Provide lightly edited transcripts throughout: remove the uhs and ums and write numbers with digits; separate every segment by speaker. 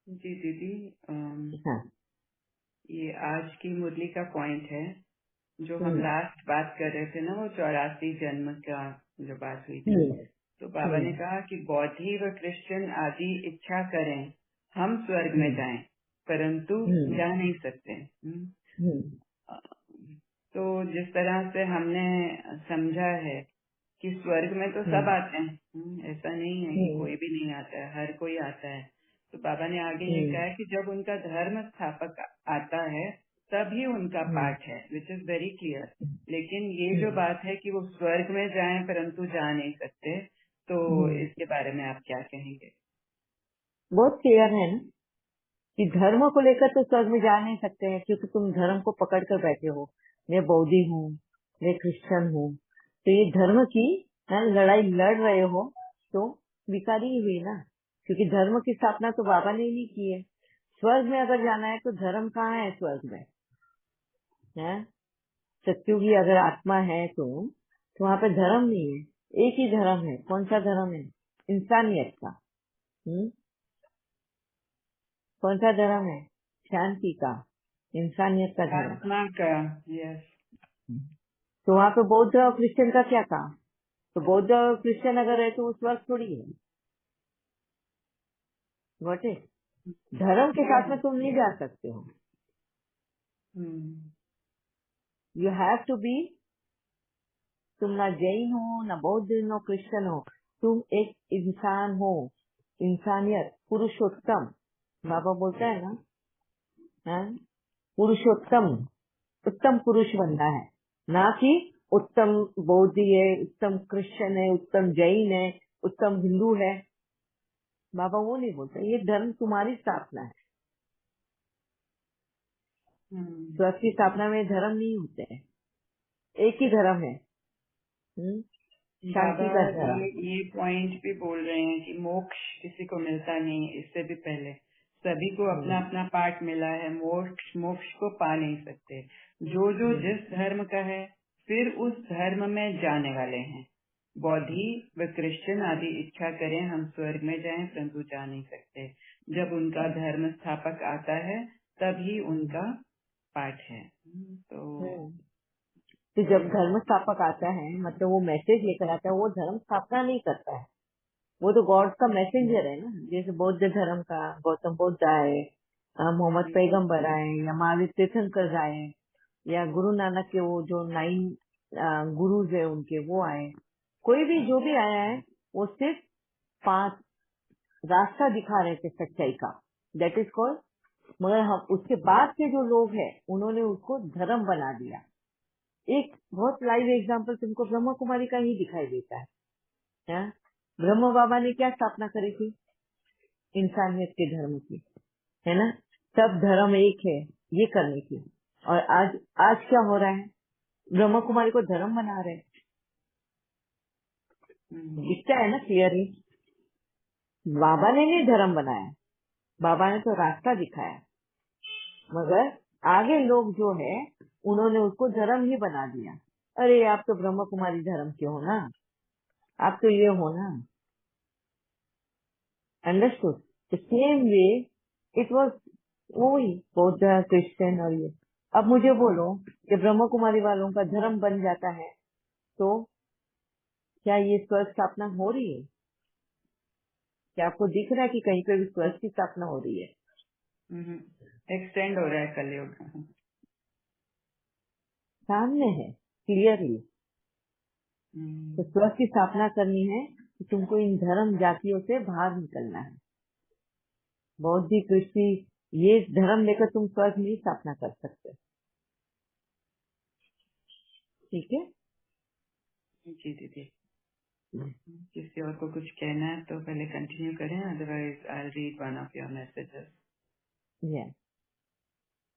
Speaker 1: जी दीदी,
Speaker 2: हाँ।
Speaker 1: ये आज की मुरली का पॉइंट है। जो हम
Speaker 2: हम्म।
Speaker 1: लास्ट बात कर रहे थे ना, वो 84 जन्म का जो बात हुई थी।
Speaker 2: हम्म।
Speaker 1: तो बाबा ने
Speaker 2: हम्म।
Speaker 1: कहा कि बौद्धि व क्रिश्चियन आदि इच्छा करें हम स्वर्ग में
Speaker 2: हम्म।
Speaker 1: जाएं, परंतु
Speaker 2: हम्म।
Speaker 1: जा नहीं सकते।
Speaker 2: हम्म।
Speaker 1: तो जिस तरह से हमने समझा है कि स्वर्ग में तो सब
Speaker 2: हम्म।
Speaker 1: आते हैं। ऐसा नहीं है कि
Speaker 2: हम्म।
Speaker 1: कोई भी नहीं आता है, हर कोई आता है। तो बाबा ने आगे ये
Speaker 2: हम्म।
Speaker 1: कहा है कि जब उनका धर्म स्थापक आता है तभी उनका
Speaker 2: हम्म।
Speaker 1: पाठ है, विच इज वेरी क्लियर। लेकिन ये जो
Speaker 2: हम्म।
Speaker 1: बात है कि वो स्वर्ग में जाएं परंतु जा नहीं सकते, तो
Speaker 2: हम्म।
Speaker 1: इसके बारे में आप क्या कहेंगे?
Speaker 2: बहुत क्लियर है ना कि धर्म को लेकर तो स्वर्ग में जा नहीं सकते हैं, क्योंकि तुम धर्म को पकड़ कर बैठे हो। मैं बौद्धि हूँ, मैं क्रिश्चियन हूँ, तो ये धर्म की लड़ाई लड़ रहे हो तो विकारी ही हुई ना। क्योंकि धर्म की स्थापना तो बाबा ने ही की है। स्वर्ग में अगर जाना है तो धर्म कहाँ है स्वर्ग में? है सत्युगी अगर आत्मा है तो वहाँ पे धर्म नहीं है। एक ही धर्म है। कौन सा धर्म है? इंसानियत का। कौन सा धर्म है? शांति का, इंसानियत का धर्म।
Speaker 1: आत्मा का। यस।
Speaker 2: तो वहाँ पे बौद्ध और क्रिश्चियन का क्या काम? तो बौद्ध और क्रिश्चियन अगर है तो वो स्वर्ग थोड़ी है। वट इज धर्म के साथ में तुम नहीं जा सकते हो। You have to be. तुम ना जैन हो, ना बौद्ध, ना क्रिश्चियन हो। तुम एक इंसान हो। इंसानियत, पुरुषोत्तम। बाबा बोलता है ना, हाँ? पुरुषोत्तम, उत्तम पुरुष बनना है। ना कि उत्तम बौद्धि है, उत्तम क्रिश्चियन है, उत्तम जैन है, उत्तम हिंदू है। बाबा वो नहीं बोलते। ये धर्म तुम्हारी स्थापना है। स्वर्ग की स्थापना में धर्म नहीं होते हैं। एक ही धर्म है।
Speaker 1: बाबा
Speaker 2: शांति का धर्म।
Speaker 1: ये पॉइंट भी बोल रहे हैं कि मोक्ष किसी को मिलता नहीं। इससे भी पहले सभी को अपना
Speaker 2: हम्म।
Speaker 1: अपना पार्ट मिला है। मोक्ष मोक्ष को पा नहीं सकते। जो जो
Speaker 2: हम्म।
Speaker 1: जिस धर्म का है फिर उस धर्म में जाने वाले हैं। बौद्धि व क्रिश्चियन आदि इच्छा करें हम स्वर्ग में जाएं, परंतु जा नहीं सकते। जब उनका धर्म स्थापक आता है तभी
Speaker 2: हम्म।
Speaker 1: उनका पाठ है। तो
Speaker 2: हम्म। तो जब धर्म स्थापक आता है, मतलब वो मैसेज लेकर आता है, वो धर्म स्थापना नहीं करता है। वो तो गॉड का मैसेंजर है ना। जैसे बौद्ध धर्म का गौतम बुद्ध आए, मोहम्मद पैगंबर आए, या महावीर तीर्थंकर आए, या गुरु नानक के वो जो 9 गुरुज है उनके वो आए। कोई भी जो भी आया है वो सिर्फ 5 रास्ता दिखा रहे थे सच्चाई का। That is called. मगर हम उसके बाद के जो लोग हैं उन्होंने उसको धर्म बना दिया। एक बहुत लाइव एग्जांपल तुमको ब्रह्मा कुमारी का ही दिखाई देता है। हाँ? ब्रह्म बाबा ने क्या स्थापना करी थी? इंसानियत के धर्म की, है ना। सब धर्म एक है, ये करने की। और आज आज क्या हो रहा है? ब्रह्मा कुमारी को धर्म बना रहे हैं। दिखता है ना क्लियरली। बाबा ने नहीं धर्म बनाया, बाबा ने तो रास्ता दिखाया। मगर आगे लोग जो है उन्होंने उसको धर्म ही बना दिया। अरे आप तो ब्रह्म कुमारी धर्म के हो ना, आप तो ये हो ना। Understood? The same way it was. वही बौद्ध क्रिश्चियन और ये। अब मुझे बोलो कि ब्रह्म कुमारी वालों का धर्म बन जाता है तो क्या ये स्वर्ग स्थापना हो रही है? क्या आपको दिख रहा है कि कहीं पे भी स्वर्ग की स्थापना हो रही है?
Speaker 1: एक्सटेंड हो रहा है कलयुग।
Speaker 2: सामने है क्लियरली। तो
Speaker 1: हम्म।
Speaker 2: स्वर्ग की स्थापना करनी है तो तुमको इन धर्म जातियों से बाहर निकलना है। बौद्ध कृषि ये धर्म लेकर तुम स्वर्ग नहीं स्थापना कर सकते। ठीक है।
Speaker 1: जी दीदी, किसी और को कुछ कहना है तो पहले कंटिन्यू करें, otherwise I read one of your messages.
Speaker 2: या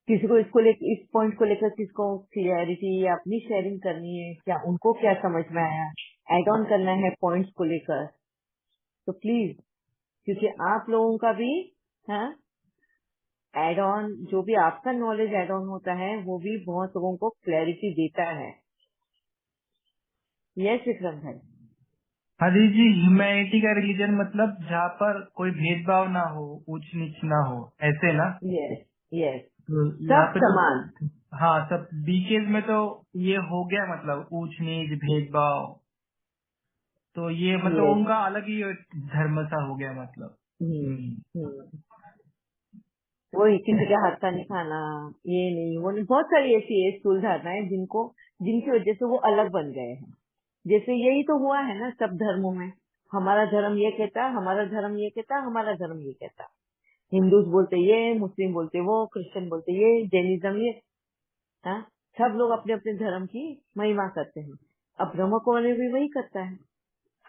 Speaker 2: किसी को इसको लेकर, इस पॉइंट को लेकर किसको क्लियरिटी या अपनी शेयरिंग करनी है, क्या उनको क्या समझ में आया, एड ऑन करना है पॉइंट्स को लेकर, तो प्लीज। क्योंकि आप लोगों का भी हाँ एड ऑन, जो भी आपका नॉलेज एड ऑन होता है वो भी बहुत लोगों को क्लैरिटी देता है। यस विक्रम भाई।
Speaker 3: हरी जी, ह्यूमैनिटी का रिलीजन मतलब जहाँ पर कोई भेदभाव ना हो, ऊंच नीच ना हो, ऐसे ना।
Speaker 2: यस, यस,
Speaker 3: तो यहाँ
Speaker 2: सब
Speaker 3: पे तो
Speaker 2: समान।
Speaker 3: हाँ, सब बीकेज में तो ये हो गया, मतलब ऊंच नीच भेदभाव, तो ये मतलब
Speaker 2: यस।
Speaker 3: उनका अलग ही एक धर्म सा हो गया मतलब।
Speaker 2: हम्म।
Speaker 3: हम्म।
Speaker 2: हम्म। वही किसी के हाथ का नहीं खाना, ये नहीं वो नहीं, बहुत सारी ऐसी है स्थूल धारणाएं जिनकी वजह से वो अलग बन गए हैं। जैसे यही तो हुआ है ना सब धर्मों में। हमारा धर्म ये कहता, हमारा धर्म ये कहता, हमारा धर्म ये कहता। हिंदूज बोलते ये, मुस्लिम बोलते वो, क्रिश्चियन बोलते ये, जैनिज्म ये। हाँ, सब लोग अपने अपने धर्म की महिमा करते हैं। अब ब्रह्म कुमारी भी वही करता है,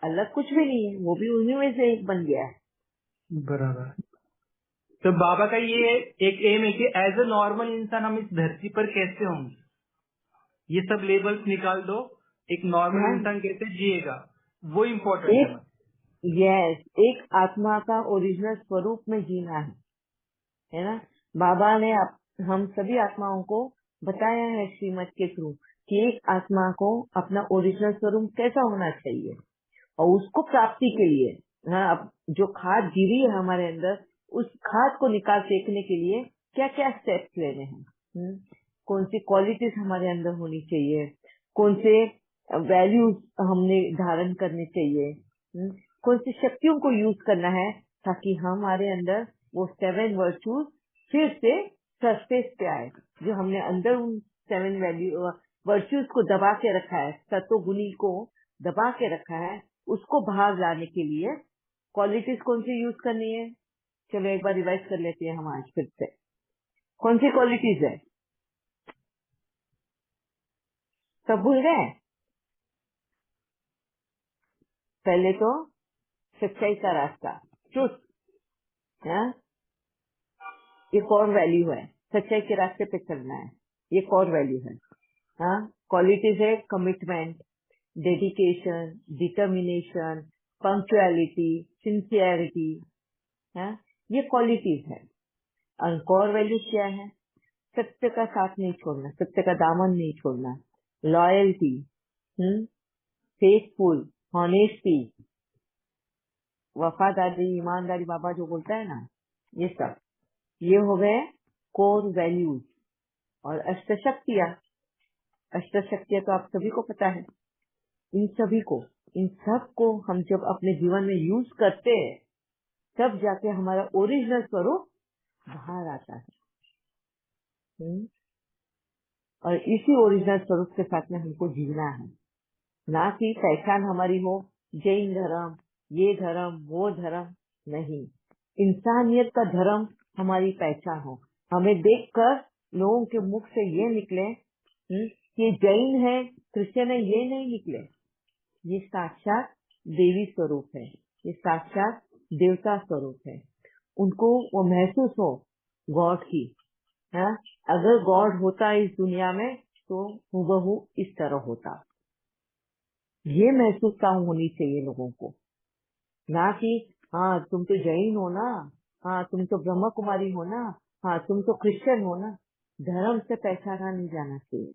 Speaker 2: अलग कुछ भी नहीं है, वो भी उन्हीं में से एक बन गया है।
Speaker 3: बराबर। तो बाबा का ये एक एम है कि एज अ नॉर्मल इंसान हम इस धरती पर कैसे होंगे, ये सब लेबल्स निकाल दो, एक नॉर्मल
Speaker 2: हाँ,
Speaker 3: इंसान कैसे जिएगा, वो इम्पोर्टेंट है
Speaker 2: एक,
Speaker 3: मतलब।
Speaker 2: यस, एक आत्मा का ओरिजिनल स्वरूप में जीना है ना। बाबा ने हम सभी आत्माओं को बताया है श्रीमत के थ्रू कि एक आत्मा को अपना ओरिजिनल स्वरूप कैसा होना चाहिए, और उसको प्राप्ति के लिए, हाँ, अब जो खाद गिरी है हमारे अंदर, उस खाद को निकाल फेंकने के लिए क्या क्या स्टेप्स लेने हैं। कौन सी क्वालिटीज हमारे अंदर होनी चाहिए, कौन से वैल्यूज हमने धारण करने चाहिए, कौन सी शक्तियों को यूज करना है, ताकि हमारे अंदर वो 7 वर्चूज फिर से सरफेस पे आए। जो हमने अंदर उन 7 वर्चूज को दबा के रखा है, सत्वगुणी को दबा के रखा है, उसको बाहर लाने के लिए क्वालिटीज कौन सी यूज करनी है। चलो एक बार रिवाइज कर लेते हैं हम आज फिर से। कौन सी क्वालिटीज है, सब भूल गए? पहले तो सच्चाई का रास्ता, ट्रुथ, एक और वैल्यू है, सच्चाई के रास्ते पे चलना है, ये और वैल्यू है। हाँ, क्वालिटीज है commitment, dedication, determination, punctuality, sincerity. हाँ, ये क्वालिटीज है। और कोर वैल्यूज क्या है? सत्य का साथ नहीं छोड़ना, सत्य का दामन नहीं छोड़ना, लॉयल्टी, फेथफुल, ऑनेस्टी, वफादारी, ईमानदारी, बाबा जो बोलता है ना, ये सब, ये हो गए कोर वैल्यूज। और अष्टशक्तियाँ, अष्टशक्तियाँ तो आप सभी को पता है। इन सभी को, इन सब को हम जब अपने जीवन में यूज करते हैं, तब जाके हमारा ओरिजिनल स्वरूप बाहर आता है। और इसी ओरिजिनल स्वरूप के साथ में हमको जीना है, ना कि पहचान हमारी हो जैन धर्म, ये धर्म, वो धर्म, नहीं। इंसानियत का धर्म हमारी पहचान हो। हमें देखकर लोगों के मुख से ये निकले कि जैन है, क्रिश्चियन है, ये नहीं निकले। ये साक्षात देवी स्वरूप है, ये साक्षात देवता स्वरूप है। उनको वो महसूस हो गॉड की। हाँ, अगर गॉड होता इस दुनिया में तो हूबहू इस तरह होता। ये महसूसता होनी चाहिए लोगों को, ना कि हाँ तुम तो जैन हो ना, हाँ तुम तो ब्रह्म कुमारी हो ना, हाँ तुम तो क्रिश्चियन हो ना। धर्म से पहचाना नहीं जाना चाहिए,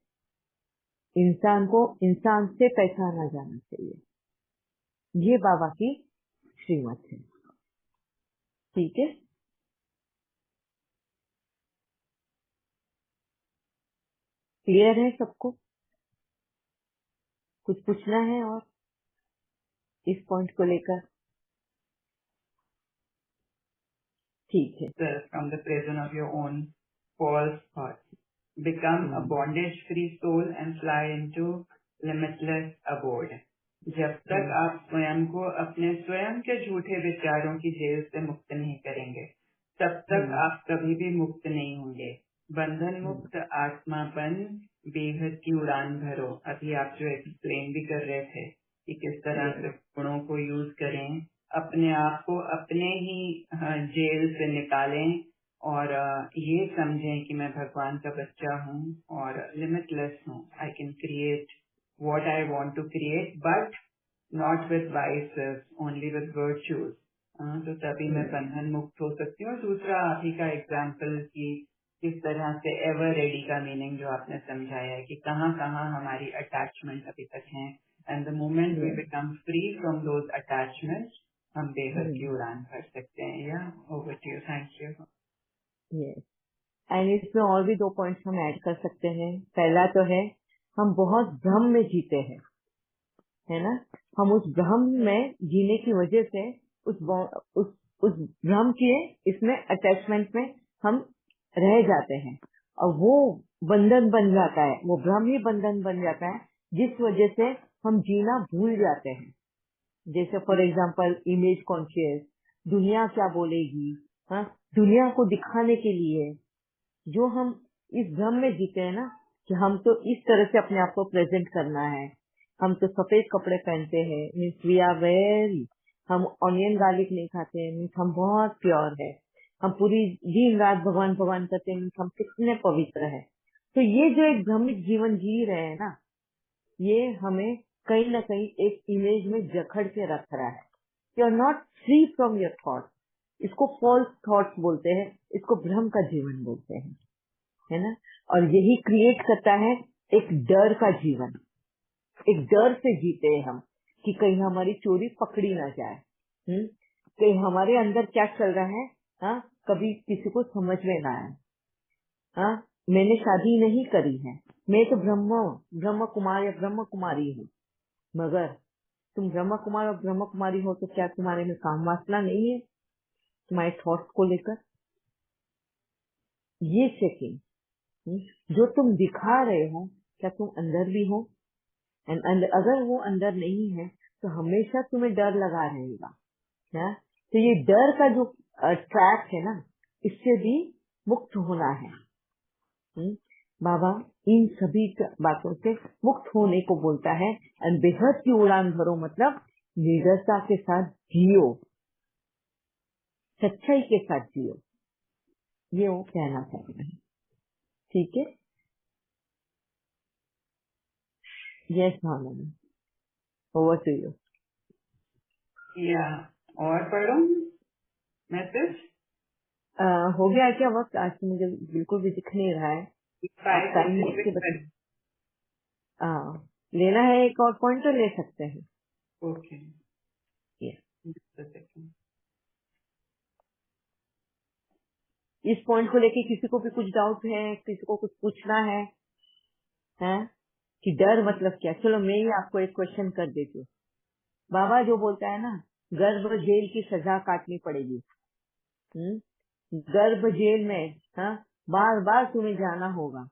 Speaker 2: इंसान को इंसान से पहचाना जाना चाहिए। ये बाबा की श्रीमत है। ठीक है, क्लियर है सबको? कुछ पूछना है और इस पॉइंट को लेकर? ठीक है।
Speaker 1: From the prison of your own false thoughts. Become a bondage-free soul and fly into limitless abode. जब तक आप स्वयं को अपने स्वयं के झूठे विचारों की जेल से मुक्त नहीं करेंगे, तब तक आप कभी भी मुक्त नहीं होंगे। बंधन मुक्त आत्मा बन बेहद की उड़ान भरो। अभी आप जो एक्सप्लेन भी कर रहे थे कि किस तरह से गुणों को यूज करें, अपने आप को अपने ही जेल से निकालें और ये समझें कि मैं भगवान का बच्चा हूँ और लिमिटलेस हूँ। I can create what I want to create, but not with vices, only with virtues. तो तभी मैं बंधन मुक्त हो सकती हूँ। दूसरा आप ही का एग्जाम्पल कि किस तरह से एवर रेडी का मीनिंग जो आपने समझाया है कि कहाँ कहाँ हमारी अटैचमेंट अभी तक है, and the moment we
Speaker 2: yes,
Speaker 1: become free from those attachments, हम बेहद की
Speaker 2: हम्म,
Speaker 1: उड़ान भर सकते हैं। या over to you, thank you.
Speaker 2: yes। And इसमें और भी 2 पॉइंट्स हम ऐड कर सकते हैं। पहला तो है हम बहुत भ्रम में जीते हैं, है ना। हम उस भ्रम में जीने की वजह से उस भ्रम के इसमें अटैचमेंट में हम रह जाते हैं, और वो बंधन बन जाता है, वो भ्रम ही बंधन बन जाता है, जिस वजह से हम जीना भूल जाते हैं। जैसे फॉर एग्जाम्पल इमेज कॉन्शियस, दुनिया क्या बोलेगी, हाँ, दुनिया को दिखाने के लिए जो हम इस भ्रम में जीते हैं ना, कि हम तो इस तरह से अपने आप को प्रेजेंट करना है, हम तो सफेद कपड़े पहनते हैं, मीन्स वी आर वेरी, हम ऑनियन गार्लिक नहीं खाते हैं, मीन्स हम बहुत प्योर है, हम पूरी दिन रात भगवान भगवान करते हैं, मीन्स हम कितने पवित्र हैं। तो ये जो एक भ्रमित जीवन जी रहे हैं ना, ये हमें कहीं ना कहीं एक इमेज में जकड़ के रख रहा है। You are not free from your thought. इसको फॉल्स थॉट्स बोलते हैं, इसको भ्रम का जीवन बोलते हैं, है ना। और यही क्रिएट करता है एक डर का जीवन। एक डर से जीते हैं हम कि कहीं हमारी चोरी पकड़ी ना जाए, कहीं हमारे अंदर क्या चल रहा है, हाँ, कभी किसी को समझ में ना आए। हाँ, मैंने शादी नहीं करी है, मैं तो ब्रह्म कुमार या ब्रह्म कुमारी हूँ, मगर तुम ब्रह्म कुमार और ब्रह्म कुमारी हो तो क्या तुम्हारे में काम वासना नहीं है तुम्हारे थॉट्स को लेकर? ये चेकिंग, जो तुम दिखा रहे हो क्या तुम अंदर भी हो? एंड अगर वो अंदर नहीं है तो हमेशा तुम्हें डर लगा रहेगा, है? तो ये डर का जो ट्रैप है ना, इससे भी मुक्त होना है। बाबा इन सभी बातों से मुक्त होने को बोलता है। एंड बेहद की उड़ान भरो मतलब निडरता के साथ जियो, सच्चाई के साथ जियो, ये वो कहना चाहते हैं। ठीक है, yes Bhavna, over to you.
Speaker 1: या और पढ़ो मैसेज।
Speaker 2: हो गया क्या वक्त? आज तो मुझे बिल्कुल भी दिख नहीं रहा है। आप टाइम देख के बता। लेना है एक और पॉइंट तो ले सकते हैं।
Speaker 1: Okay,
Speaker 2: Yes। इस पॉइंट को लेके किसी को भी कुछ डाउट है, किसी को कुछ पूछना है, हैं? कि डर मतलब क्या? चलो मैं ही आपको एक क्वेश्चन कर देती हूँ। बाबा जो बोलता है ना, गर्भ जेल की सजा काटनी पड़ेगी, गर्भ जेल में, हाँ, बार बार तुम्हें जाना होगा।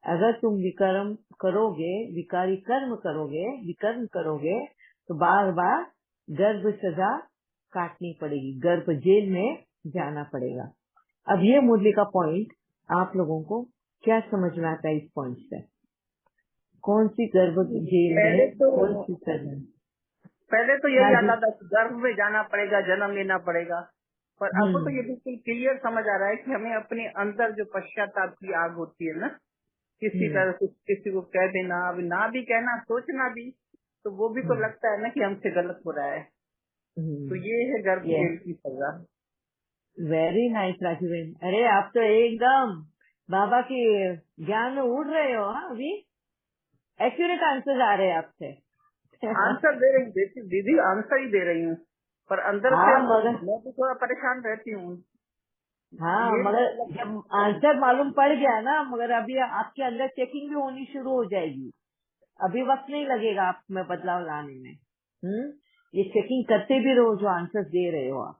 Speaker 2: अगर तुम विकर्म करोगे, विकारी कर्म करोगे, विकर्म करोगे, तो बार बार गर्भ सजा काटनी पड़ेगी, गर्भ जेल में जाना पड़ेगा। अब ये मुरली का पॉइंट आप लोगों को क्या समझ में आता है? इस पॉइंट से कौन सी गर्भ जेल
Speaker 4: पहले
Speaker 2: में,
Speaker 4: तो
Speaker 2: कौन सी सजा?
Speaker 4: पहले तो यही
Speaker 2: हाँ जी।
Speaker 4: आता था कि गर्भ में जाना पड़ेगा, जन्म लेना पड़ेगा। पर अब तो ये बिल्कुल क्लियर समझ आ रहा है कि हमें अपने अंदर जो पश्चाताप की आग होती है ना, किसी तरह से किसी को कह देना, अब ना भी कहना, सोचना भी, तो वो भी तो लगता है ना कि हमसे गलत हो रहा है। तो ये है गर्भ जेल की सजा।
Speaker 2: Very nice Rajeevan. अरे आप तो एकदम बाबा की ज्ञान में उड़ रहे हो। हाँ, अभी एक्यूरेट आंसर आ रहे हैं आपसे।
Speaker 4: आंसर दे रही दीदी, आंसर ही दे रही हूँ, पर अंदर से
Speaker 2: हाँ मगर,
Speaker 4: मैं तो थोड़ा परेशान रहती हूँ।
Speaker 2: हाँ
Speaker 4: ये
Speaker 2: मगर जब आंसर मालूम पड़ गया ना, मगर अभी आपके अंदर चेकिंग भी होनी शुरू हो जाएगी। अभी वक्त नहीं लगेगा आप में बदलाव लाने में। ये चेकिंग करते भी रहो जो आंसर दे रहे हो आप।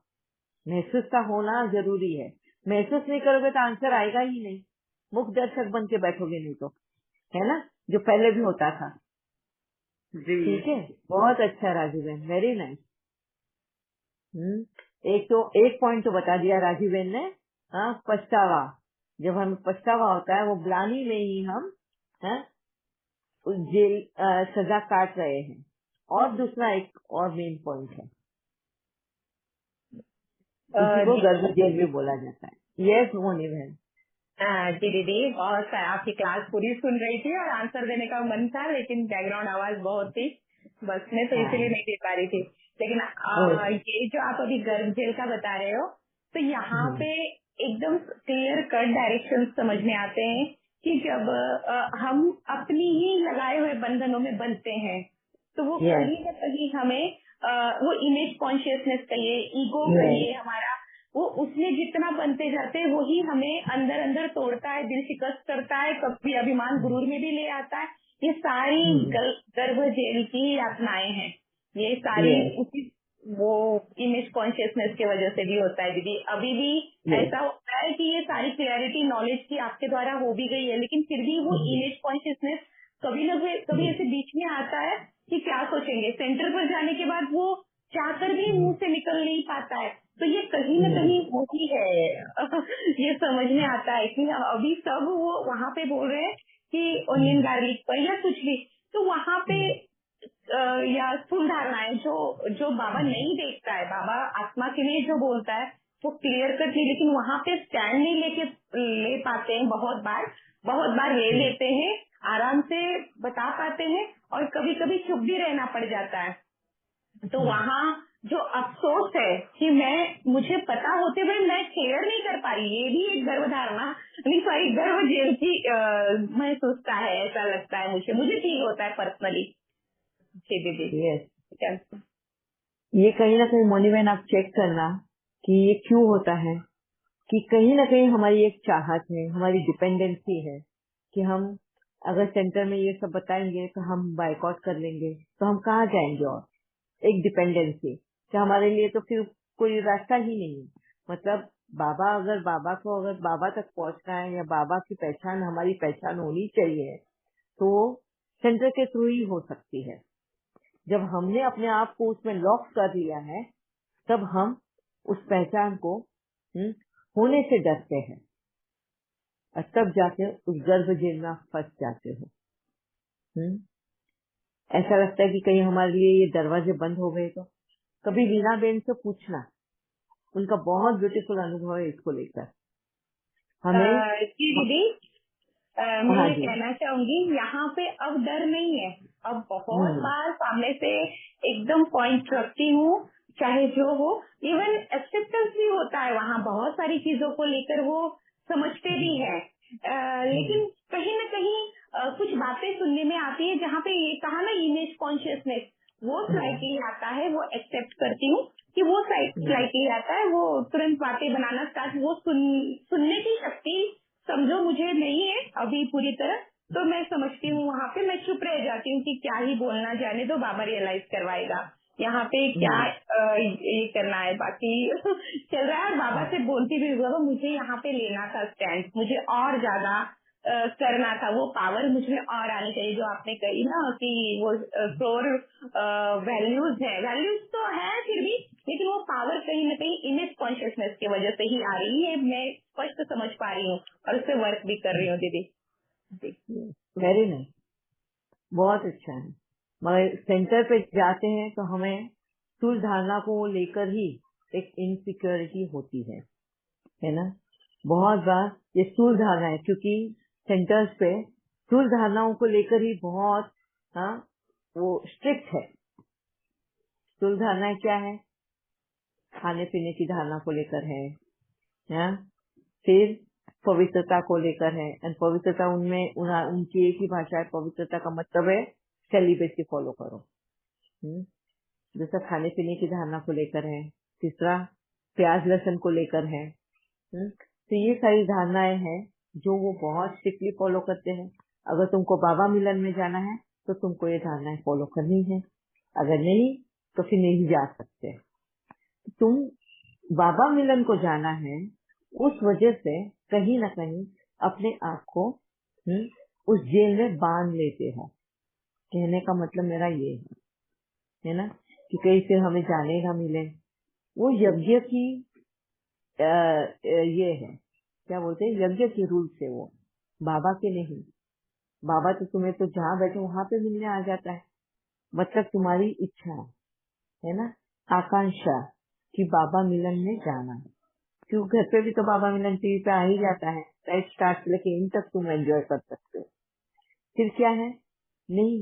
Speaker 2: महसूस का होना जरूरी है। महसूस नहीं करोगे तो आंसर आएगा ही नहीं। मुख दर्शक बन के बैठोगे नहीं तो, है ना, जो पहले भी होता था।
Speaker 4: जी
Speaker 2: ठीक है, बहुत अच्छा राजू बहन, वेरी नाइस। एक पॉइंट तो बता दिया राजू बहन ने। हाँ, पछतावा, जब हमें पछतावा होता है वो ग्लानि में ही हम, हाँ, जेल सजा काट रहे हैं। और दूसरा एक और मेन पॉइंट है, इसी को गर्भ जेल भी बोला जाता है। यस मोनी बहन।
Speaker 5: जी दीदी, बहुत आपकी क्लास पूरी सुन रही थी और आंसर देने का मन था, लेकिन बैकग्राउंड आवाज बहुत थी बस में, तो इसीलिए नहीं दे पा रही थी। लेकिन ये जो आप अभी गर्भ जेल का बता रहे हो, तो यहाँ पे एकदम क्लियर कट डायरेक्शन समझ में आते हैं कि जब हम अपनी ही लगाए हुए बंधनों में बंधते हैं तो वो
Speaker 2: Yes.
Speaker 5: कहीं न कहीं हमें वो इमेज कॉन्शियसनेस कहिए, ईगो
Speaker 2: Yes.
Speaker 5: कहिए हमारा, वो उसमें जितना बनते जाते हैं वही हमें अंदर अंदर तोड़ता है, दिल शिकस्त करता है, कभी अभिमान गुरूर में भी ले आता है। ये सारी गर्भ जेल की यातनाएं हैं, ये सारी
Speaker 2: Yes.
Speaker 5: उसी वो इमेज कॉन्शियसनेस की वजह से भी होता है दीदी। अभी भी
Speaker 2: Yes.
Speaker 5: ऐसा होता है कि ये सारी क्लैरिटी नॉलेज की आपके द्वारा हो भी गई है, लेकिन फिर भी वो इमेज कॉन्शियसनेस कभी न कभी ऐसे बीच में आता है कि क्या सोचेंगे। सेंटर पर जाने के बाद वो चाहकर भी मुंह से निकल नहीं पाता है, तो ये कहीं न कहीं होती है। ये समझ में आता है कि अभी सब वो वहाँ पे बोल रहे हैं कि ओनियन गार्लिक पर या कुछ भी, तो वहाँ पे या स्थूल धारणाएं जो जो बाबा नहीं देखता है, बाबा आत्मा के लिए जो बोलता है वो क्लियर कट नहीं, लेकिन वहाँ पे स्टैंड नहीं ले पाते हैं। बहुत बार ले लेते हैं, आराम से बता पाते हैं, और कभी कभी चुप भी रहना पड़ जाता है। तो वहाँ जो अफसोस है कि मुझे पता होते हुए मैं क्लियर नहीं कर पा रही, ये भी एक गर्भधारणा नहीं, सॉरी, गर्भ जेल की महसूसता है, ऐसा लगता है मुझे फील होता है पर्सनली। दीदी
Speaker 2: Yes. ये कहीं ना कहीं मोनी बहन आप चेक करना कि ये क्यों होता है, कि कहीं ना कहीं हमारी एक चाहत है, हमारी डिपेंडेंसी है कि हम अगर सेंटर में ये सब बताएंगे तो हम बाइकआउट कर लेंगे, तो हम कहाँ जाएंगे। और एक डिपेंडेंसी कि हमारे लिए तो फिर कोई रास्ता ही नहीं है। मतलब बाबा तक पहुंचना है या बाबा की पहचान हमारी पहचान होनी चाहिए, तो सेंटर के थ्रू ही हो सकती है। जब हमने अपने आप को उसमें लॉक कर लिया है, तब हम उस पहचान को होने से डरते हैं, और तब जाके उस गर्भ जेल में फंस जाते हो। ऐसा लगता है कि कहीं हमारे लिए ये दरवाजे बंद हो गए। तो कभी वीणा बेन से पूछना, उनका बहुत ब्यूटीफुल अनुभव है इसको लेकर। हमें
Speaker 5: जी दीदी, मैं
Speaker 2: हाँ
Speaker 5: ये
Speaker 2: जी,
Speaker 5: कहना चाहूंगी, यहाँ पे अब डर नहीं है। अब बहुत बार सामने से एकदम पॉइंट रखती हूँ, चाहे जो हो, इवन एक्सेप्टेंस भी होता है वहाँ, बहुत सारी चीजों को लेकर वो समझते भी है। लेकिन कहीं न कहीं कुछ बातें सुनने में आती है जहाँ पे ये कहा ना इमेज कॉन्शियसनेस, वो स्लाइटली आता है, वो एक्सेप्ट करती हूँ कि वो स्लाइटली आता है, वो तुरंत बातें बनाना स्टार्ट, वो सुनने की शक्ति समझो मुझे नहीं है अभी पूरी तरह, तो मैं समझती हूँ वहाँ पे मैं चुप रह जाती हूँ कि क्या ही बोलना, जाने दो, बाबा रियलाइज करवाएगा यहाँ पे क्या ये करना है, बाकी चल रहा है। बाबा से बोलती भी, बाबा मुझे यहाँ पे लेना था स्टैंड, मुझे और ज्यादा करना था, वो पावर मुझमें और आनी चाहिए, जो आपने कही ना कि वो फ्लोर वैल्यूज है, वैल्यूज तो है फिर भी, लेकिन वो पावर कहीं न कहीं इमेज कॉन्शियसनेस की वजह से ही आ रही है। मैं स्पष्ट समझ पा रही हूँ और उस पर वर्क भी कर रही हूँ दीदी।
Speaker 2: वेरी नाइस, बहुत अच्छा है। मगर सेंटर पे जाते हैं तो हमें स्थूल धारणा को लेकर ही एक इनसिक्योरिटी होती है ना। बहुत बार ये स्थूल धारणा है, क्योंकि सेंटर्स पे स्थूल धारणाओं को लेकर ही बहुत वो स्ट्रिक्ट है। स्थूल धारणाएं क्या है? खाने पीने की धारणा को लेकर है, फिर पवित्रता को लेकर है, एंड पवित्रता उनमें उनकी एक ही भाषा है, पवित्रता का मतलब है सेलिब्रेसी फॉलो करो। दूसरा खाने पीने की धारणा को लेकर है, तीसरा प्याज लहसुन को लेकर है। तो ये सारी धारणाएं हैं जो वो बहुत स्ट्रिक्टली फॉलो करते हैं। अगर तुमको बाबा मिलन में जाना है तो तुमको ये धारणाएं फॉलो करनी है, अगर नहीं तो फिर नहीं जा सकते। तुम बाबा मिलन को जाना है, उस वजह से कहीं ना कहीं अपने आप को उस जेल में बांध लेते हो। कहने का मतलब मेरा ये है ना, कि कहीं फिर हमें जाने ना मिले। वो यज्ञ की ये है, क्या बोलते हैं, यज्ञ के रूल से, वो बाबा के नहीं। बाबा तो तुम्हें तो जहाँ बैठे वहां पे मिलने आ जाता है। मतलब तुम्हारी इच्छा है ना, आकांक्षा कि बाबा मिलन में जाना। क्यों, घर पे भी तो बाबा मिलन टीवी पे आ ही जाता है, राइट स्टार्ट से लेके इन तक तुम एंजॉय कर सकते हो। फिर क्या है, नहीं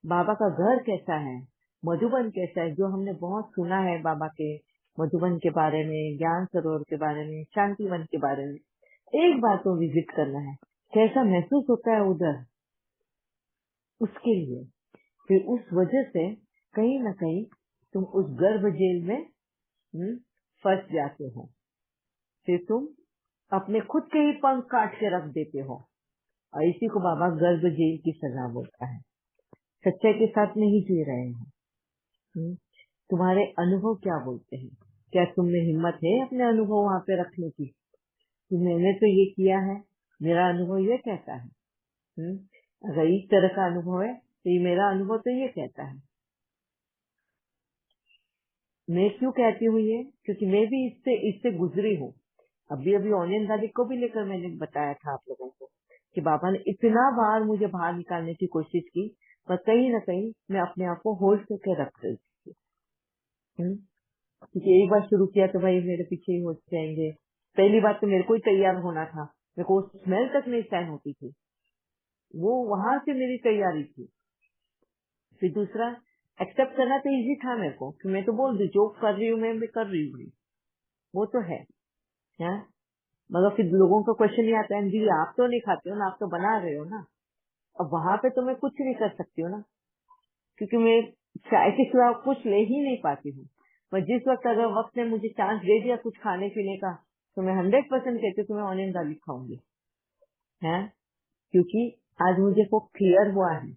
Speaker 2: बाबा का घर कैसा है, मधुबन कैसा है, जो हमने बहुत सुना है बाबा के मधुबन के बारे में, ज्ञान सरोवर के बारे में, शांतिवन के बारे में, एक बार तो विजिट करना है, कैसा महसूस होता है उधर, उसके लिए फिर उस वजह से कहीं ना कहीं तुम उस गर्भ जेल में फंस जाते हो। फिर तुम अपने खुद के ही पंख काट के रख देते हो, और इसी को बाबा गर्भ जेल की सजा बोलता है। सच्चाई के साथ नहीं जी रहे हैं। तुम्हारे अनुभव क्या बोलते हैं? क्या तुम में हिम्मत है अपने अनुभव वहां पे रखने की? मैंने तो ये किया है, मेरा अनुभव ये कहता है। अगर इस तरह का अनुभव है तो ये मेरा अनुभव तो ये कहता है। मैं क्यों कहती हूँ ये? क्योंकि मैं भी इससे गुजरी हूँ। अभी ऑनियन गार्लिक को भी लेकर मैंने बताया था आप लोगों को कि बाबा ने इतना बार मुझे बाहर निकालने की कोशिश की, पर कहीं ना कहीं मैं अपने आप को होल्ड करके रख रही थी। क्योंकि एक बार शुरू किया तो भाई मेरे पीछे ही हो जाएंगे। पहली बात तो मेरे को ही तैयार होना था, मेरे को स्मेल तक नहीं सहन होती थी, वो वहां से मेरी तैयारी थी। फिर दूसरा, एक्सेप्ट करना तो इजी था मेरे को कि मैं तो बोल दी जो कर रही हूँ मैं कर रही हूँ, वो तो है। मगर फिर लोगों का क्वेश्चन ये आता है, दीदी आप तो नहीं खाते हो ना, आप तो बना रहे हो ना। अब वहां पे तो मैं कुछ नहीं कर सकती हूँ ना, क्योंकि मैं चाय के सिवा कुछ ले ही नहीं पाती हूँ। पर जिस वक्त अगर वक्त ने मुझे चांस दे दिया कुछ खाने पीने का, तो मैं 100% कहती हूँ कि मैं ऑनियन गार्लिक खाऊंगी। क्योंकि आज मुझे वो क्लियर हुआ है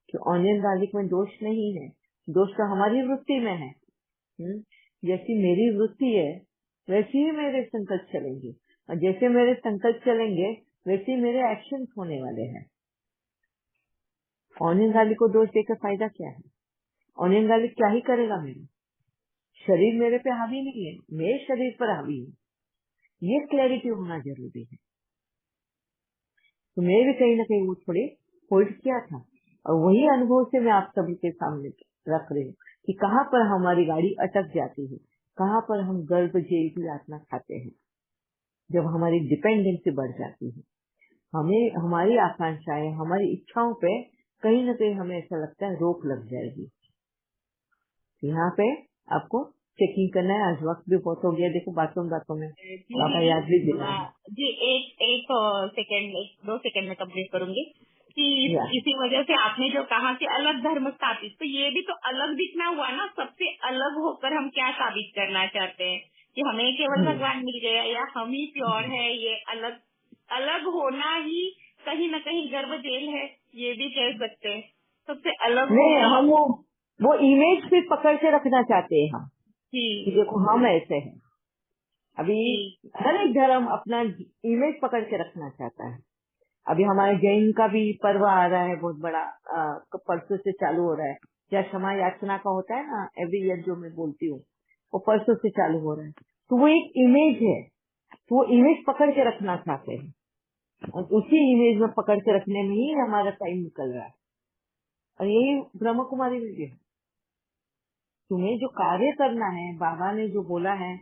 Speaker 2: कि ऑनियन गार्लिक में दोष नहीं है, दोष तो हमारी वृत्ति में है। जैसी मेरी वृत्ति है वैसे ही मेरे संकल्प चलेंगे, और जैसे मेरे संकल्प चलेंगे वैसे ही मेरे एक्शन होने वाले हैं। ऑनियन गार्लिक को दोष देकर फायदा क्या है? ऑनियन गार्लिक क्या ही करेगा? मेरे शरीर मेरे पे हावी नहीं है, मैं शरीर पर हावी हूँ। ये क्लैरिटी होना जरूरी है। तो मैं भी कहीं ना कहीं वो थोड़ी होल्ड किया था, और वही अनुभव से मैं आप सभी के सामने रख रही हूँ कि कहाँ पर हमारी गाड़ी अटक जाती है, कहाँ पर हम गर्भ जेल की यातना खाते हैं, जब हमारी डिपेंडेंसी बढ़ जाती है। हमें हमारी आकांक्षाएं, हमारी इच्छाओं पे कहीं ना कहीं हमें ऐसा लगता है रोक लग जाएगी। यहाँ पे आपको चेकिंग करना है। आज वक्त भी बहुत हो गया, देखो बातों में बाबा याद भी दिला
Speaker 5: जी। एक सेकंड, 2 सेकंड में कंप्लीट करूंगी कि इसी वजह से आपने जो कहा कि अलग धर्म स्थापित, तो ये भी तो अलग दिखना हुआ ना। सबसे अलग होकर हम क्या साबित करना चाहते हैं कि हमें केवल भगवान मिल गया या हम ही प्योर है? ये अलग अलग होना ही कहीं ना कहीं गर्भ जेल है, ये भी कह सकते हैं। सबसे अलग
Speaker 2: हम वो इमेज भी पकड़ के रखना चाहते हैं हम कि देखो हम ऐसे हैं। अभी हर एक धर्म अपना इमेज पकड़ के रखना चाहता है। अभी हमारे जैन का भी पर्व आ रहा है, बहुत बड़ा, परसों से चालू हो रहा है। या क्षमा याचना का होता है ना एवरी ईयर, जो मैं बोलती हूँ, वो परसों से चालू हो रहा है। तो वो एक इमेज है, तो वो इमेज पकड़ के रखना चाहते हैं, और उसी इमेज में पकड़ के रखने में ही हमारा टाइम निकल रहा है। और यही ब्रह्म कुमारी में भी है। तुम्हें जो कार्य करना है, बाबा ने जो बोला है,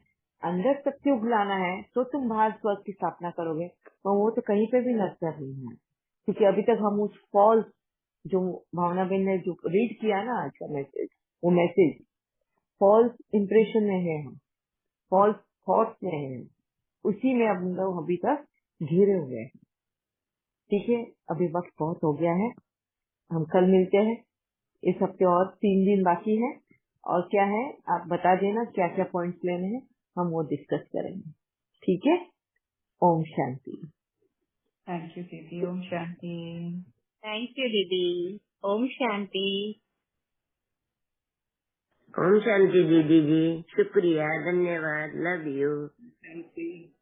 Speaker 2: अंदर तक से उगलाना है, तो तुम बाहर स्वर्ग की स्थापना करोगे। तो वो तो कहीं पे भी नजर नहीं है, क्योंकि अभी तक हम उस फॉल्स, जो भावना बहन ने जो रीड किया ना आज का मैसेज, वो मैसेज फॉल्स इम्प्रेशन में है, हम फॉल्स थॉट्स में है, उसी में अब लोग अभी तक घिरे हुए हैं। ठीक है, अभी वक्त बहुत हो गया है, हम कल मिलते हैं। इस हफ्ते और 3 दिन बाकी है, और क्या है आप बता देना क्या क्या पॉइंट्स लेने हैं, हम वो डिस्कस करेंगे। ठीक है, ओम शांति।
Speaker 1: थैंक यू दीदी। ओम शांति।
Speaker 5: थैंक यू दीदी। ओम शांति।
Speaker 6: ओम शांति दीदी जी, शुक्रिया, धन्यवाद, लव यू।
Speaker 1: शांति।